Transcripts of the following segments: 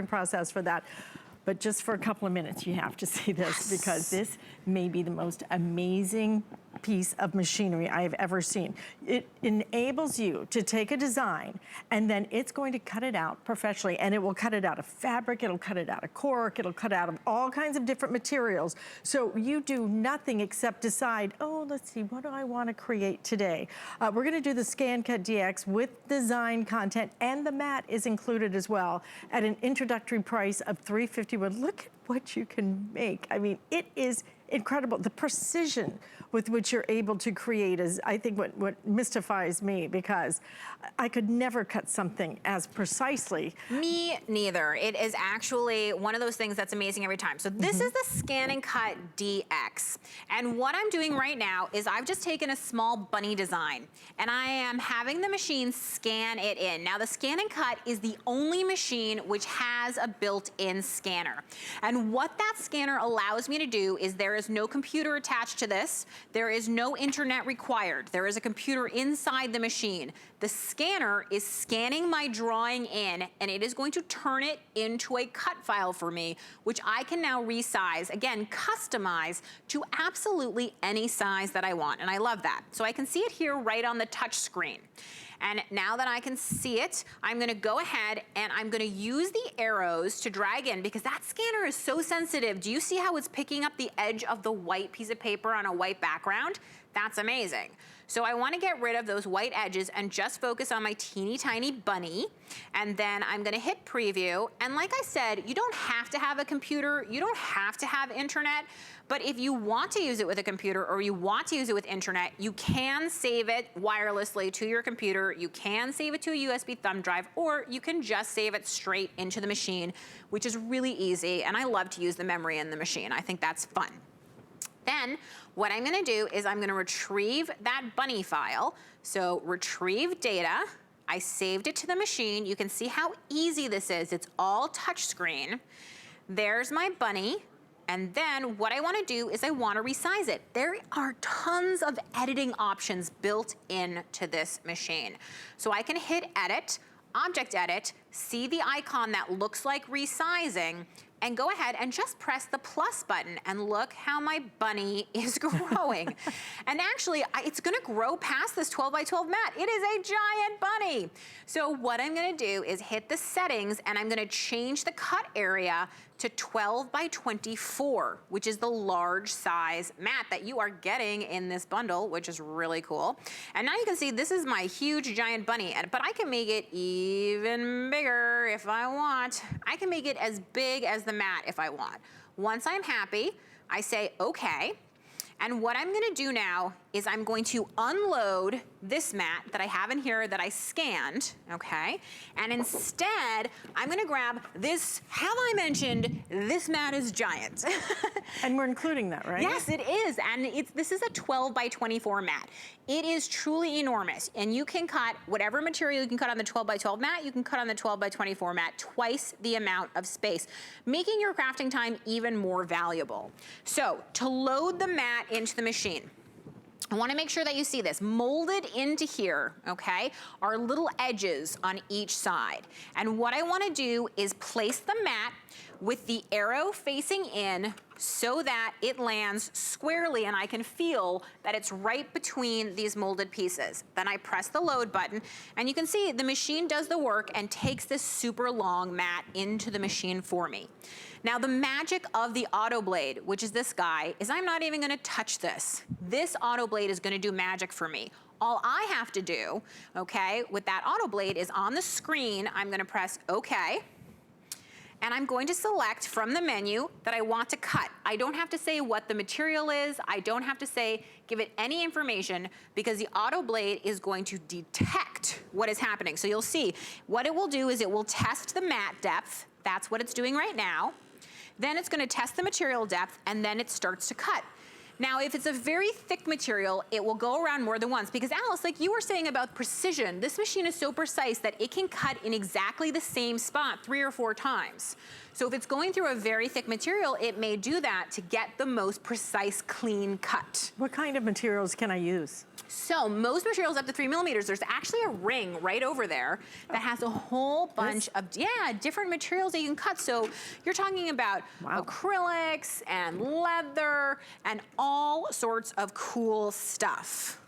process for that. But just for a couple of minutes, you have to see this because this may be the most amazing piece of machinery I have ever seen. It enables you to take a design and then it's going to cut it out professionally, and it will cut it out of fabric, it'll cut it out of cork, it'll cut out of all kinds of different materials. So you do nothing except decide, oh, let's see, what do I want to create today? We're gonna do the ScanNCut DX with design content, and the mat is included as well at an introductory price of $351. Look at what you can make. I mean, it is incredible. The precision with which you're able to create is, I think, what mystifies me, because I could never cut something as precisely. Me neither. It is actually one of those things that's amazing every time. So this is the ScanNCut DX. And what I'm doing right now is I've just taken a small bunny design and I am having the machine scan it in. Now the ScanNCut is the only machine which has a built-in scanner. And what that scanner allows me to do is there is no computer attached to this. There is no internet required. There is a computer inside the machine. The scanner is scanning my drawing in, and it is going to turn it into a cut file for me, which I can now resize, again, customize to absolutely any size that I want. And I love that. So I can see it here right on the touch screen. And now that I can see it, I'm gonna go ahead and I'm gonna use the arrows to drag in, because that scanner is so sensitive. Do you see how it's picking up the edge of the white piece of paper on a white background? That's amazing. So I wanna get rid of those white edges and just focus on my teeny tiny bunny. And then I'm gonna hit preview. And like I said, you don't have to have a computer, you don't have to have internet, but if you want to use it with a computer or you want to use it with internet, you can save it wirelessly to your computer, you can save it to a USB thumb drive, or you can just save it straight into the machine, which is really easy. And I love to use the memory in the machine. I think that's fun. Then what I'm gonna do is I'm gonna retrieve that bunny file. So retrieve data, I saved it to the machine. You can see how easy this is. It's all touch screen. There's my bunny. And then what I wanna do is I wanna resize it. There are tons of editing options built into this machine. So I can hit edit, object edit, see the icon that looks like resizing, and go ahead and just press the plus button, and look how my bunny is growing. And actually, it's gonna grow past this 12 by 12 mat. It is a giant bunny. So what I'm gonna do is hit the settings, and I'm gonna change the cut area to 12 by 24, which is the large size mat that you are getting in this bundle, which is really cool. And now you can see this is my huge giant bunny, but I can make it even bigger if I want. I can make it as big as the mat if I want. Once I'm happy, I say okay. And what I'm gonna do now is I'm going to unload this mat that I have in here that I scanned, okay? And instead, I'm gonna grab this, have I mentioned, this mat is giant. And we're including that, right? Yes, it is, and this is a 12 by 24 mat. It is truly enormous, and you can cut whatever material you can cut on the 12 by 12 mat, you can cut on the 12 by 24 mat, twice the amount of space, making your crafting time even more valuable. So, to load the mat into the machine, I wanna make sure that you see this. Molded into here, okay, are little edges on each side. And what I wanna do is place the mat with the arrow facing in so that it lands squarely and I can feel that it's right between these molded pieces. Then I press the load button, and you can see the machine does the work and takes this super long mat into the machine for me. Now the magic of the auto blade, which is this guy, is I'm not even gonna touch this. This auto blade is gonna do magic for me. All I have to do, okay, with that auto blade is on the screen, I'm gonna press okay, and I'm going to select from the menu that I want to cut. I don't have to say what the material is. I don't have to say, give it any information, because the auto blade is going to detect what is happening. So you'll see, what it will do is it will test the mat depth. That's what it's doing right now. Then it's gonna test the material depth, and then it starts to cut. Now, if it's a very thick material, it will go around more than once because Alice, like you were saying about precision, this machine is so precise that it can cut in exactly the same spot 3 or 4 times. So if it's going through a very thick material, it may do that to get the most precise, clean cut. What kind of materials can I use? So most materials up to 3 millimeters, there's actually a ring right over there that has a whole bunch of, different materials that you can cut. So you're talking about acrylics and leather and all sorts of cool stuff.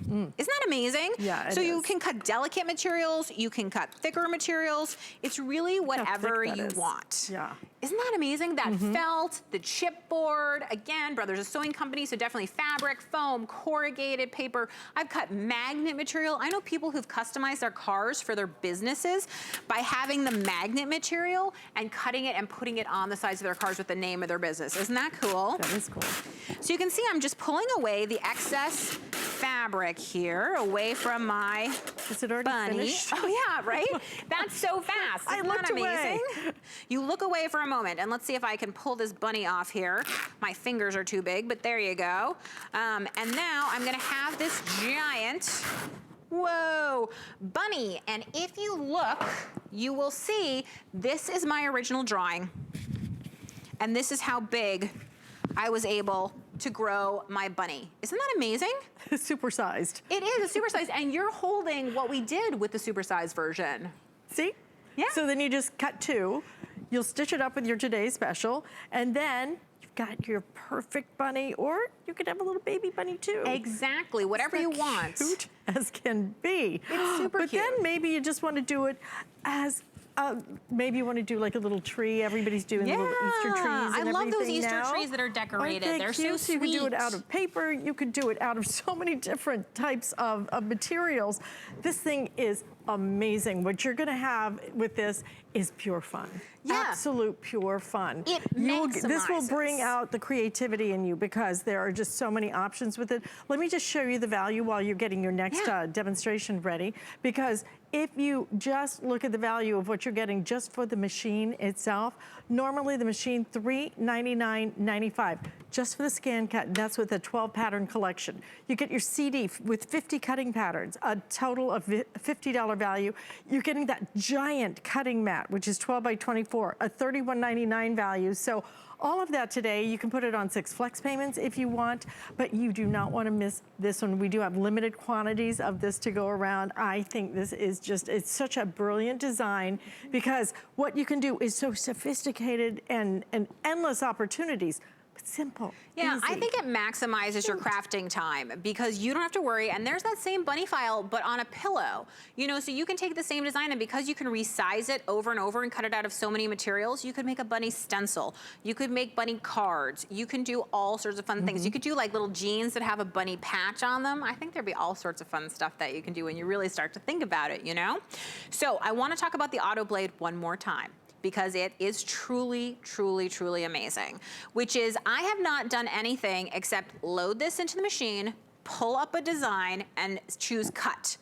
Isn't that amazing? Yeah, so you can cut delicate materials, you can cut thicker materials. It's really whatever you want. Yeah. Isn't that amazing? That felt, the chipboard, again, Brothers a sewing company, so definitely fabric, foam, corrugated paper. I've cut magnet material. I know people who've customized their cars for their businesses by having the magnet material and cutting it and putting it on the sides of their cars with the name of their business. Isn't that cool? That is cool. So you can see I'm just pulling away the excess fabric here, away from my Is it already bunny. finished? Oh yeah, right? That's so fast. Isn't that amazing? You look away for a moment, and let's see if I can pull this bunny off here. My fingers are too big, but there you go. And now I'm gonna have this giant, whoa, bunny. And if you look, you will see this is my original drawing. And this is how big I was able to grow my bunny. Isn't that amazing? Supersized. It is a supersized, and you're holding what we did with the supersized version. See? Yeah. So then you just cut 2, you'll stitch it up with your today's special, and then you've got your perfect bunny, or you could have a little baby bunny too. Exactly, whatever you want. Cute as can be. It's super but cute. then maybe you just want to do it as maybe you want to do like a little tree. Everybody's doing little Easter trees and I love those everything Easter now. trees that are decorated. Aren't they They're cute? so You can do it sweet. out of paper. You could do it out of so many different types of materials. This thing is amazing. What you're going to have with this is pure fun. Yeah. Absolute pure fun. maximizes. This will bring out the creativity in you because there are just so many options with it. Let me just show you the value while you're getting your next demonstration ready, because if you just look at the value of what you're getting just for the machine itself, normally the machine $399.95 just for the ScanNCut. That's with a 12 pattern collection. You get your CD with 50 cutting patterns, a total of $50 value. You're getting that giant cutting mat, which is 12 by 24, a $31.99 value. So all of that today, you can put it on 6 flex payments if you want, but you do not want to miss this one. We do have limited quantities of this to go around. I think this is just, it's such a brilliant design because what you can do is so sophisticated and endless opportunities. But simple. Yeah, easy. I think it maximizes your crafting time because you don't have to worry, and there's that same bunny file, but on a pillow. You know, so you can take the same design, and because you can resize it over and over and cut it out of so many materials, you could make a bunny stencil. You could make bunny cards. You can do all sorts of fun things. You could do like little jeans that have a bunny patch on them. I think there'd be all sorts of fun stuff that you can do when you really start to think about it, you know? So I want to talk about the auto blade one more time, because it is truly, truly, truly amazing, which is I have not done anything except load this into the machine, pull up a design, and choose cut.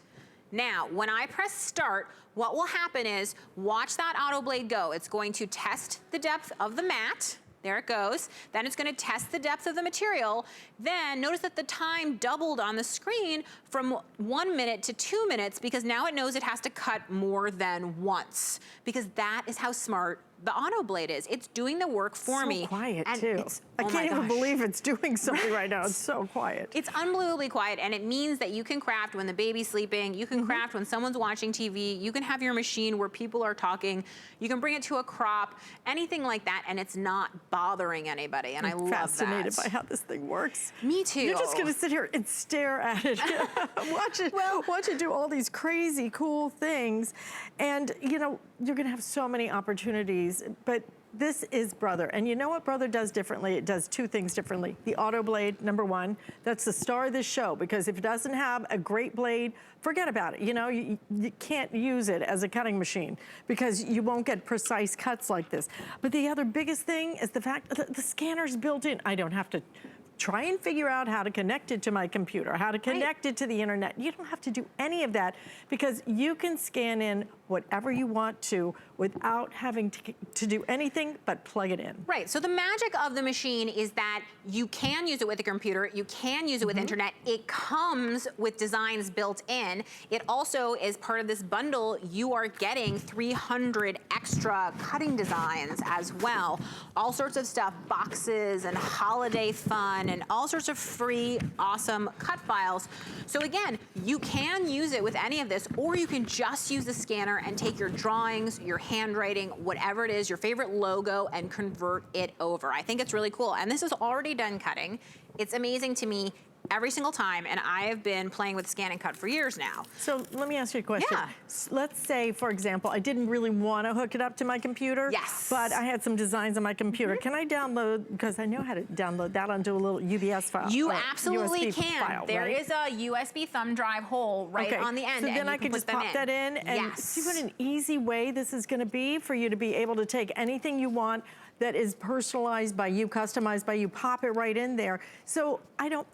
Now, when I press start, what will happen is, watch that auto blade go. It's going to test the depth of the mat. There it goes. Then it's going to test the depth of the material. Then notice that the time doubled on the screen from 1 minute to 2 minutes because now it knows it has to cut more than once, because that is how smart the auto blade is. It's doing the work for me. So quiet and too. I can't even believe it's doing something right now. It's so quiet. It's unbelievably quiet, and it means that you can craft when the baby's sleeping, you can craft when someone's watching TV, you can have your machine where people are talking, you can bring it to a crop, anything like that, and it's not bothering anybody, and I love that. I'm fascinated by how this thing works. Me too. You're just gonna sit here and stare at it, watch it do all these crazy cool things, and you know, you're gonna have so many opportunities, but this is Brother, and you know what Brother does differently? It does 2 things differently. The auto blade, number 1, that's the star of this show, because if it doesn't have a great blade, forget about it. You know, you can't use it as a cutting machine because you won't get precise cuts like this. But the other biggest thing is the fact that the scanner's built in. I don't have to try and figure out how to connect it to my computer, how to connect it to the internet. You don't have to do any of that because you can scan in whatever you want to without having to do anything but plug it in. Right, so the magic of the machine is that you can use it with a computer, you can use it with internet, it comes with designs built in. It also is part of this bundle, you are getting 300 extra cutting designs as well. All sorts of stuff, boxes and holiday fun and all sorts of free, awesome cut files. So again, you can use it with any of this, or you can just use the scanner and take your drawings, your handwriting, whatever it is, your favorite logo, and convert it over. I think it's really cool. And this is already done cutting. It's amazing to me every single time, and I have been playing with ScanNCut for years now. So let me ask you a question. Yeah. Let's say, for example, I didn't really want to hook it up to my computer. Yes. But I had some designs on my computer. Can I download, because I know how to download that onto a little UBS file. You absolutely USB can. file, There right? is a USB thumb drive hole right on the end. So then and I you could can just put them pop that in and yes. see what an easy way this is going to be for you to be able to take anything you want that is personalized by you, customized by you, pop it right in there. So I don't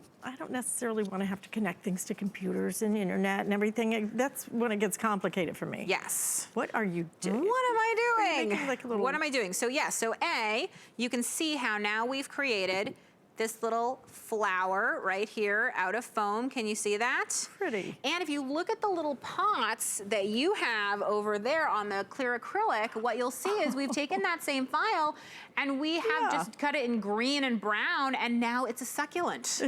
necessarily want to have to connect things to computers and internet and everything. That's when it gets complicated for me. Yes. What are you doing? What am I doing? making like a little... What am I doing? So yeah, so A, you can see how now we've created this little flower right here out of foam. Can you see that? Pretty. And if you look at the little pots that you have over there on the clear acrylic, what you'll see is we've taken that same file and we have just cut it in green and brown, and now it's a succulent.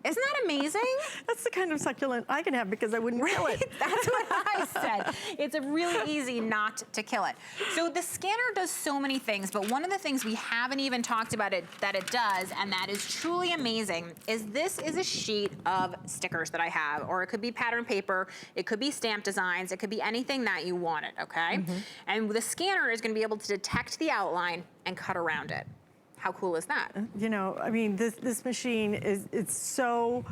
Isn't that amazing? That's the kind of succulent I can have because I wouldn't kill it. That's what I said. It's a really easy not to kill it. So the scanner does so many things, but one of the things we haven't even talked about that it does, and that is truly amazing, is this is a sheet of stickers that I have, or it could be pattern paper, it could be stamp designs, it could be anything that you wanted, okay? And the scanner is gonna be able to detect the outline and cut around it. How cool is that? You know, I mean, this machine it's so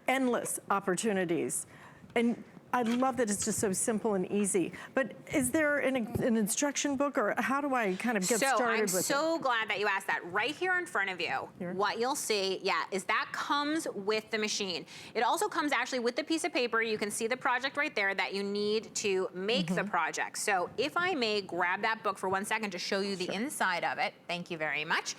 endless opportunities. And I love that it's just so simple and easy. But is there an instruction book, or how do I kind of get started with it? I'm so glad that you asked that. Right here in front of you, what you'll see, is that comes with the machine. It also comes actually with the piece of paper. You can see the project right there that you need to make the project. So if I may grab that book for 1 second to show you the inside of it. Thank you very much.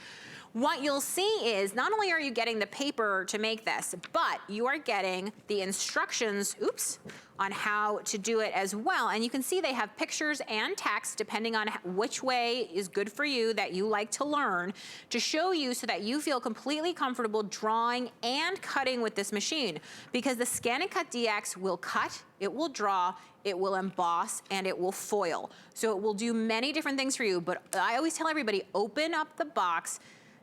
What you'll see is not only are you getting the paper to make this, but you are getting the instructions, on how to do it as well. And you can see they have pictures and text depending on which way is good for you that you like to learn, to show you so that you feel completely comfortable drawing and cutting with this machine. Because the ScanNCut DX will cut, it will draw, it will emboss, and it will foil. So it will do many different things for you, but I always tell everybody, open up the box,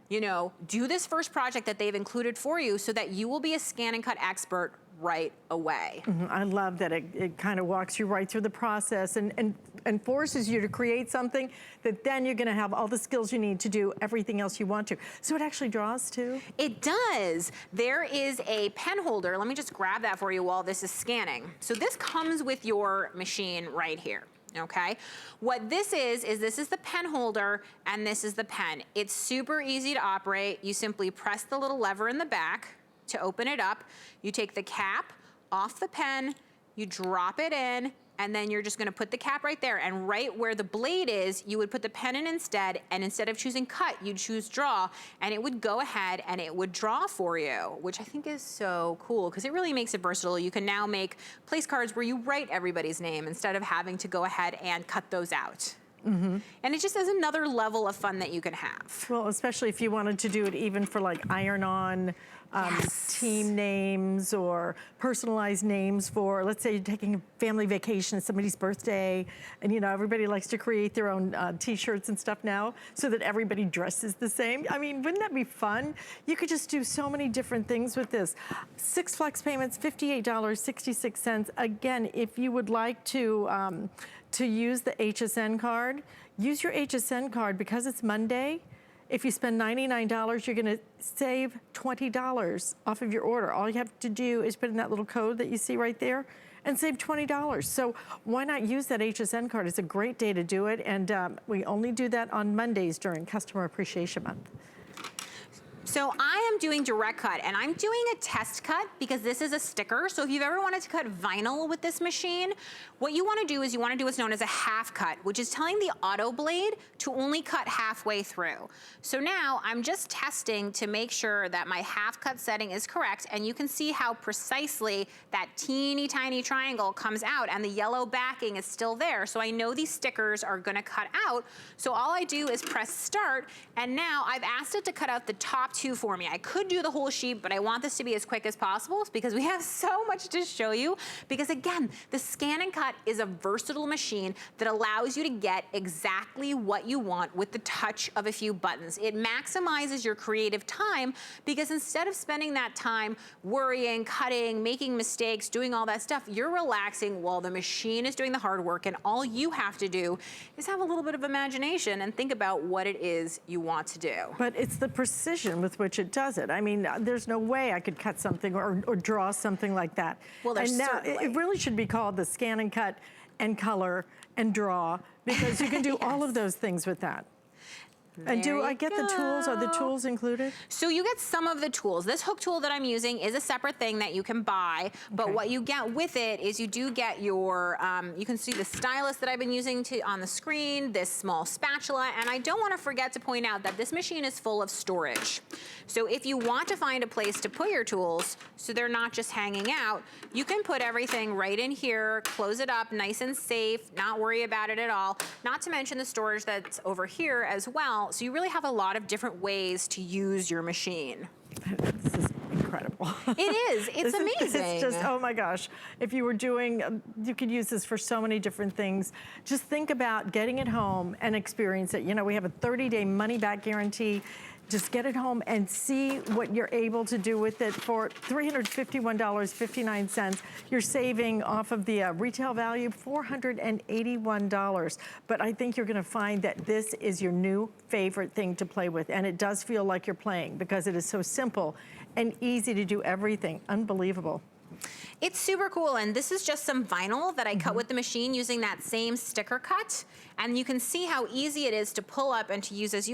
you know, do this first project that they've included for you so that you will be a ScanNCut expert right away. I love that it kind of walks you right through the process and forces you to create something that then you're gonna have all the skills you need to do everything else you want to. So it actually draws too? It does. There is a pen holder. Let me just grab that for you while this is scanning. So this comes with your machine right here. Okay, what this is this is the pen holder and this is the pen. It's super easy to operate. You simply press the little lever in the back to open it up. You take the cap off the pen, you drop it in, and then you're just gonna put the cap right there, and right where the blade is, you would put the pen in instead, and instead of choosing cut, you'd choose draw, and it would go ahead and it would draw for you, which I think is so cool, because it really makes it versatile. You can now make place cards where you write everybody's name instead of having to go ahead and cut those out. And it just is another level of fun that you can have. Well, especially if you wanted to do it even for like iron-on team names or personalized names for, let's say you're taking a family vacation, it's somebody's birthday, and you know, everybody likes to create their own t-shirts and stuff now so that everybody dresses the same. I mean, wouldn't that be fun? You could just do so many different things with this. 6 flex payments, $58.66. Again, if you would like to use the HSN card, use your HSN card because it's Monday. If you spend $99, you're gonna save $20 off of your order. All you have to do is put in that little code that you see right there and save $20. So why not use that HSN card? It's a great day to do it, and we only do that on Mondays during Customer Appreciation Month. So I am doing direct cut, and I'm doing a test cut because this is a sticker. So if you've ever wanted to cut vinyl with this machine, what you wanna do is you wanna do what's known as a half cut, which is telling the auto blade to only cut halfway through. So now I'm just testing to make sure that my half cut setting is correct, and you can see how precisely that teeny tiny triangle comes out and the yellow backing is still there. So I know these stickers are gonna cut out. So all I do is press start, and now I've asked it to cut out the top two for me. I could do the whole sheet, but I want this to be as quick as possible because we have so much to show you. Because again, the ScanNCut is a versatile machine that allows you to get exactly what you want with the touch of a few buttons. It maximizes your creative time because instead of spending that time worrying, cutting, making mistakes, doing all that stuff, you're relaxing while the machine is doing the hard work, and all you have to do is have a little bit of imagination and think about what it is you want to do. But it's the precision with which it does it. I mean, there's no way I could cut something or draw something like that. Well, there's and now certainly. it really should be called the ScanNCut and color and draw, because you can do all of those things with that. And do There I you get the tools? Are the go. tools included? So you get some of the tools. This hook tool that I'm using is a separate thing that you can buy, but Okay. what you get with it is you do get your, you can see the stylus that I've been using on the screen, this small spatula, and I don't want to forget to point out that this machine is full of storage. So if you want to find a place to put your tools so they're not just hanging out, you can put everything right in here, close it up nice and safe, not worry about it at all, not to mention the storage that's over here as well. So you really have a lot of different ways to use your machine. This is incredible. It is. It's amazing. It's just, oh my gosh. If you were doing, you could use this for so many different things. Just think about getting it home and experience it. You know, we have a 30-day money-back guarantee. Just get it home and see what you're able to do with it for $351.59. You're saving off of the retail value, $481. But I think you're gonna find that this is your new favorite thing to play with. And it does feel like you're playing because it is so simple and easy to do everything. Unbelievable. It's super cool, and this is just some vinyl that I cut with the machine using that same sticker cut. And you can see how easy it is to pull up and to use as you